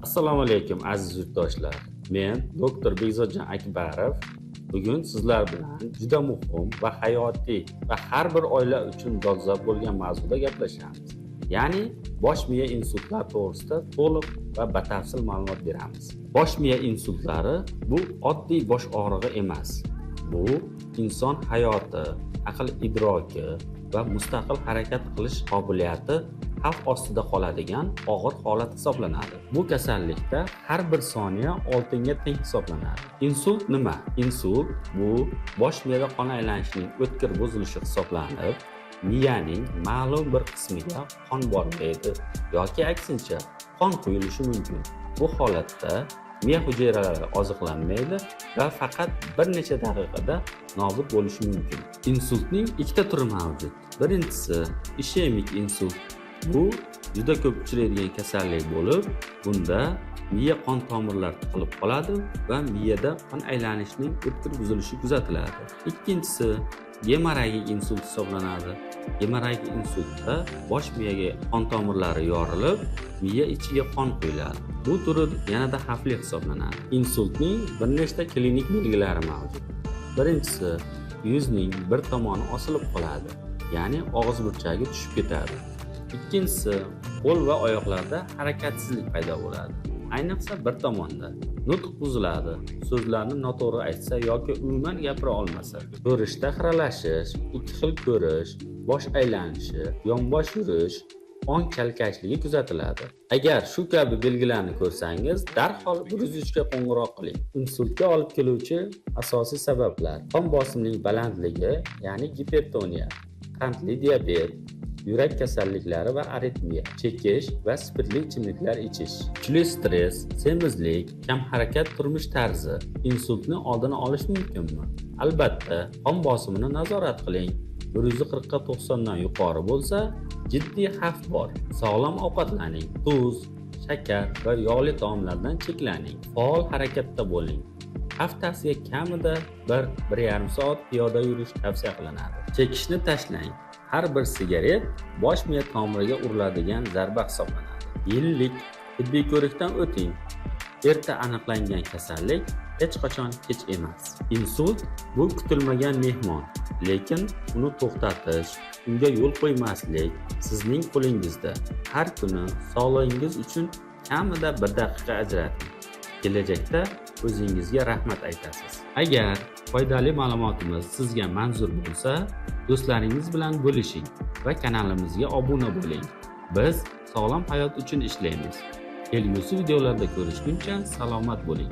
Assalomu alaykum aziz yurtdoshlar. Men doktor Bekzodjon Akbarov. Bugun sizlar bilan juda muhim va hayotiy va har bir oila uchun dolzarb bo'lgan mavzuda gaplashamiz. Ya'ni bosh miya insultlari to'g'risida to'liq va batafsil ma'lumot beramiz. Bosh miya insultlari bu oddiy bosh og'rig'i emas. Bu inson hayoti, aql idroki va mustaqil harakat qilish qobiliyati xavf ostida qoladigan og'ir holat hisoblanadi. Bu kasallikda har bir soniya oltinga teng hisoblanadi. Insult nima? Insult bu bosh miyada qon aylanishining o'tkir buzilishi hisoblanib, miyaning ma'lum bir qismiga qon bormaydi yoki aksincha qon quyilishi mumkin. Bu holatda miya hujayralari oziqlanmaydi va faqat bir necha daqiqada nobud bo'lishi mumkin. Insultning ikkita turi mavjud. Birinchisi ishemik insult. Bu juda ko'p uchraydigan kasallik bo'lib, bunda miya qon tomirlari tiqilib qoladi va miyada qon aylanishining o'tkir buzilishi kuzatiladi. Ikkinchisi gemorragik insult hisoblanadi. Gemorragik insultda bosh miyaga qon tomirlari yorilib, miya ichiga qon quyiladi. Bu turi yanada xavfli hisoblanadi. Insultning bir nechta klinik belgilari mavjud. Birinchisi, yuzning bir tomoni osilib qoladi, ya'ni og'iz burchagi tushib ketadi. Ikkinchisi, qo'l va oyoqlarda harakatsizlik paydo bo'ladi. Ayniqsa bir tomonda nutq buziladi, so'zlarni noto'g'ri aytsa yoki umuman gapira olmasa. Ko'rishda xiralashish, ikki xil ko'rish, bosh aylanishi, yonbosh yurish, ong chalkashligi kuzatiladi. Agar shu kabi belgilarni ko'rsangiz, darhol 103 ga qo'ng'iroq qiling. Insultga olib keluvchi asosiy sabablar: qon bosimining balandligi, ya'ni gipertoniya, qandli diabet, yurak kasalliklari va aritmiya, chekish va spirtli ichimliklar ichish, kuchli stress, semizlik, kam harakat turmush tarzi. Insultni oldini olish mumkinmi? Albatta, qon bosimini nazorat qiling. 140 ga 90 dan yuqori bo'lsa, jiddiy xavf bor. Sog'lom ovqatlaning, tuz, shakar va yog'li taomlardan cheklaning. Faol harakatda bo'ling. Haftasiga kamida 1-1,5 soat piyoda yurish tavsiya qilinadi. Chekishni tashlang. Har bir sigaret bosh miya tomiriga uriladigan zarba hisoblanadi. Yillik tibbiy ko'rikdan o'ting. Erta aniqlangan kasallik hech qachon kech emas. Insult bu kutilmagan mehmon, lekin uni to'xtatish, unga yo'l qo'ymaslik sizning qo'lingizda. Har kuni sog'lig'ingiz uchun kamida 1 daqiqa ajrating. Kelajakda o'zingizga rahmat aytasiz. Agar foydali ma'lumotimiz sizga manzur bo'lsa, do'stlaringiz bilan bo'lishing va kanalimizga obuna bo'ling. Biz sog'lom hayot uchun ishlaymiz. Kelgusi videolarda ko'rishguncha salomat bo'ling.